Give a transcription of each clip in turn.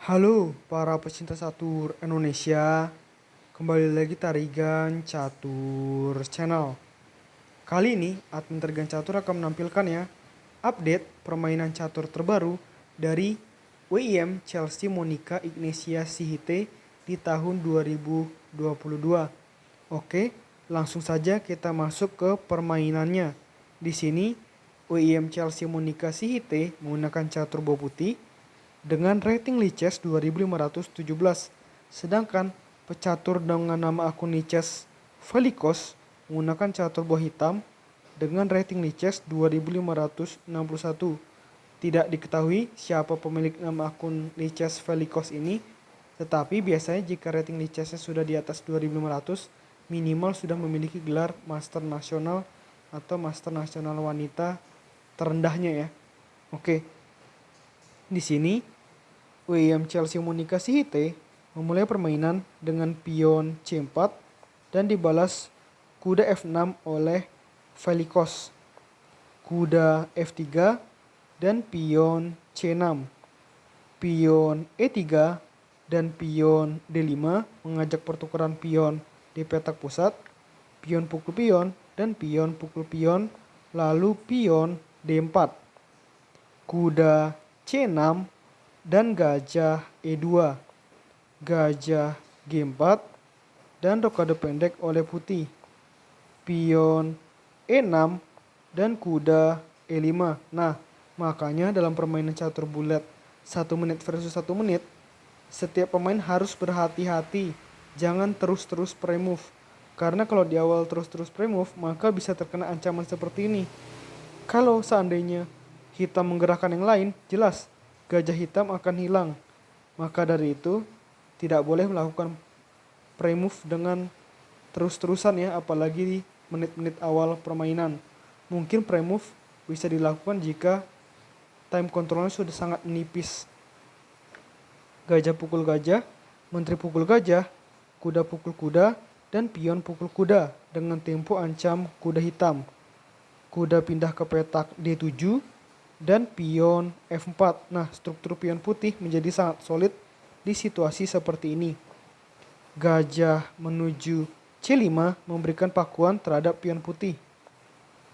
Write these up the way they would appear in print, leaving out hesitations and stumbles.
Halo para pecinta catur Indonesia, kembali lagi Tarigan Catur Channel. Kali ini admin Tarigan Catur akan menampilkan ya update permainan catur terbaru dari WIM Chelsea Monica Ignacia Sihite di tahun 2022. Oke, langsung saja kita masuk ke permainannya. Di sini WIM Chelsea Monica Sihite menggunakan catur bow putih dengan rating Lichess 2517. Sedangkan pecatur dengan nama akun Lichess Velikos menggunakan catur bow hitam dengan rating Lichess 2561. Tidak diketahui siapa pemilik nama akun Lichess Velikos ini, tetapi biasanya jika rating Lichessnya sudah di atas 2500, minimal sudah memiliki gelar Master Nasional atau Master Nasional Wanita terendahnya ya. Oke. Di sini WIM Chelsea Monica Sihite memulai permainan dengan pion C4 dan dibalas kuda F6 oleh Velikos, kuda F3 dan pion C6, pion E3 dan pion D5 mengajak pertukaran pion di petak pusat, pion pukul pion dan pion pukul pion, lalu pion D4, kuda C6 dan gajah E2, gajah G4 dan rokade pendek oleh putih, pion E6 dan kuda E5. Nah, makanya dalam permainan catur bulat 1 menit versus 1 menit, setiap pemain harus berhati-hati, jangan terus-terus pre-move. Karena kalau di awal terus-terus pre-move, maka bisa terkena ancaman seperti ini. Kalau seandainya hitam menggerakkan yang lain, jelas gajah hitam akan hilang. Maka dari itu tidak boleh melakukan pre-move dengan terus-terusan ya, apalagi di menit-menit awal permainan. Mungkin pre-move bisa dilakukan jika time controlnya sudah sangat menipis. Gajah pukul gajah, menteri pukul gajah, kuda pukul kuda, dan pion pukul kuda dengan tempo ancam kuda hitam. Kuda pindah ke petak D7 dan pion F4. Nah, struktur pion putih menjadi sangat solid di situasi seperti ini. Gajah menuju C5 memberikan pakuan terhadap pion putih.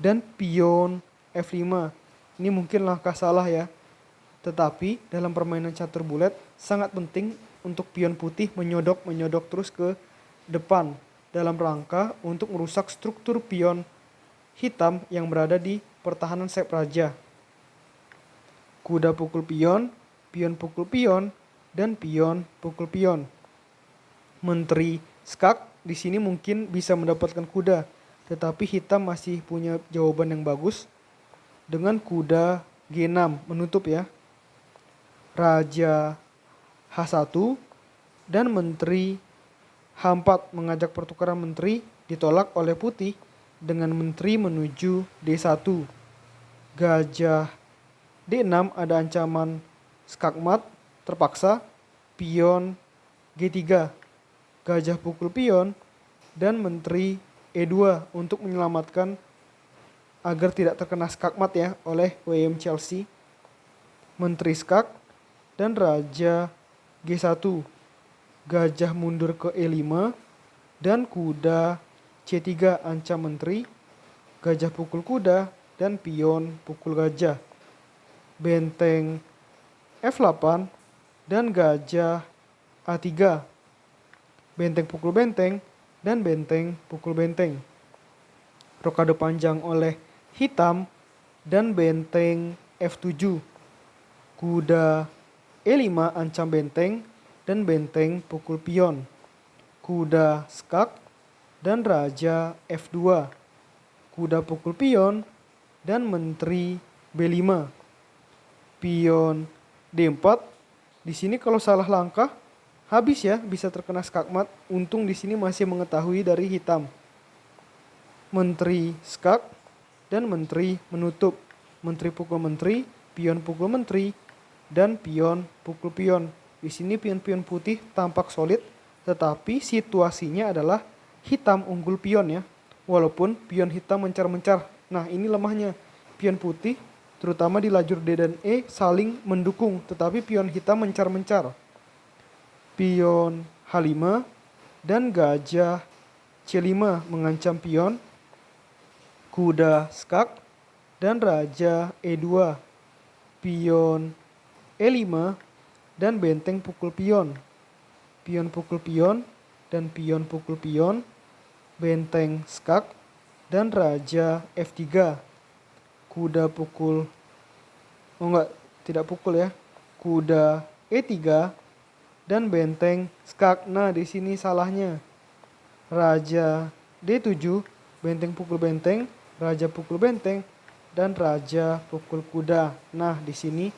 Dan pion F5. Ini mungkin langkah salah ya. Tetapi dalam permainan catur bulat sangat penting untuk pion putih menyodok terus ke depan dalam rangka untuk merusak struktur pion hitam yang berada di pertahanan sayap raja. Kuda pukul pion, pion pukul pion, dan pion pukul pion. Menteri skak di sini mungkin bisa mendapatkan kuda, tetapi hitam masih punya jawaban yang bagus dengan kuda G6 menutup ya. Raja H1 dan menteri H4 mengajak pertukaran menteri ditolak oleh putih dengan menteri menuju D1. Gajah D6 ada ancaman skakmat terpaksa, pion G3, gajah pukul pion, dan menteri E2 untuk menyelamatkan agar tidak terkena skakmat ya oleh WIM Chelsea. Menteri skak dan raja G1, gajah mundur ke E5 dan kuda C3 ancam menteri, gajah pukul kuda, dan pion pukul gajah. Benteng F8 dan gajah A3. Benteng pukul benteng dan benteng pukul benteng. Rokade panjang oleh hitam dan benteng F7. Kuda E5 ancam benteng dan benteng pukul pion. Kuda skak dan raja F2, kuda pukul pion, dan menteri B5. Pion D4, di sini kalau salah langkah, habis ya, bisa terkena skakmat. Untung di sini masih mengetahui dari hitam. Menteri skak dan menteri menutup. Menteri pukul menteri, pion pukul menteri, dan pion pukul pion. Di sini pion-pion putih tampak solid, tetapi situasinya adalah hitam unggul pion ya, walaupun pion hitam mencar-mencar. Nah, ini lemahnya pion putih, terutama di lajur D dan E saling mendukung, tetapi pion hitam mencar-mencar. pion H5, dan gajah C5 mengancam pion, kuda skak, dan raja E2, pion E5, dan benteng pukul pion, pion pukul pion, dan pion pukul pion, benteng skak, dan raja F3, kuda pukul, tidak pukul ya, kuda E3, dan benteng skak. Nah, di sini salahnya. Raja D7, benteng pukul benteng, raja pukul benteng, dan raja pukul kuda. Nah, di sini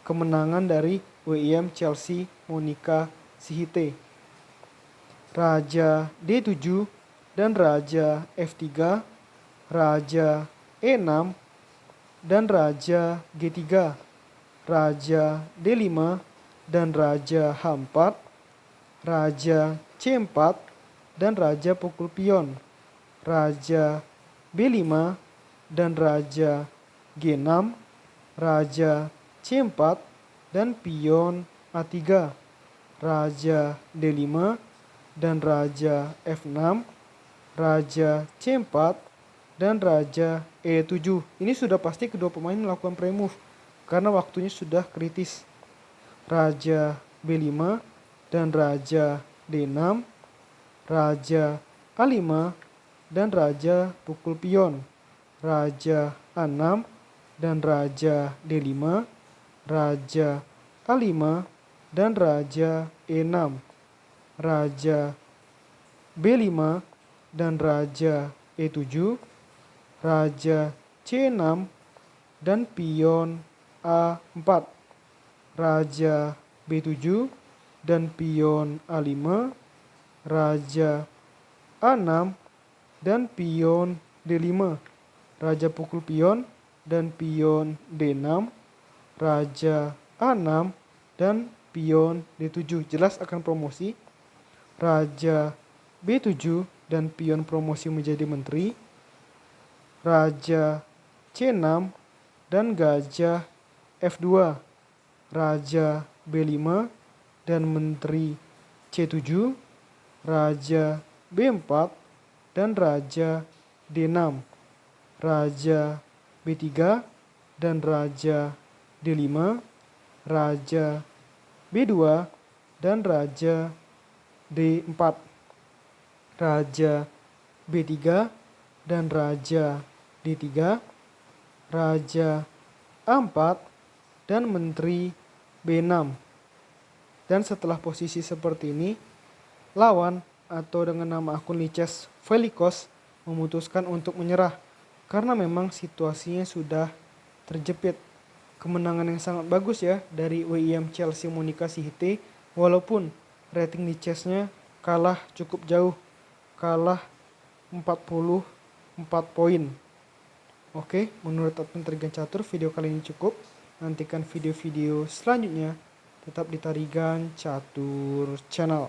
kemenangan dari WIM Chelsea Monica Sihite. Raja D7 dan raja F3, raja E6, dan raja G3, raja D5, dan raja H4, raja C4, dan raja pukul pion, raja B5, dan raja G6, raja C4, dan pion A3, raja D5, dan raja F6, raja C4, dan raja E7. Ini sudah pasti kedua pemain melakukan pre-move karena waktunya sudah kritis. Raja B5 dan raja D6, raja A5, dan raja pukul pion, raja A6, dan raja D5, raja A5, dan raja E6, raja B5, dan raja E7, raja C6, dan pion A4, raja B7, dan pion A5, raja A6, dan pion D5, raja pukul pion, dan pion D6, raja A6, dan pion D7. Jelas akan promosi. Raja B7 dan pion promosi menjadi menteri, raja C6 dan gajah F2, raja B5 dan menteri C7, raja B4 dan raja D6, raja B3 dan raja D5, raja B2 dan raja D4, raja B3 dan raja D3, raja A4 dan menteri B6. Dan setelah posisi seperti ini, lawan atau dengan nama akun Liches Velikos memutuskan untuk menyerah karena memang situasinya sudah terjepit. Kemenangan yang sangat bagus ya dari WIM Chelsea Monica Sihite, walaupun rating Lichesnya kalah cukup jauh, kalah 44 poin. Oke, menurut admin Tarigan Catur video kali ini cukup. Nantikan video-video selanjutnya tetap di Tarigan Catur Channel.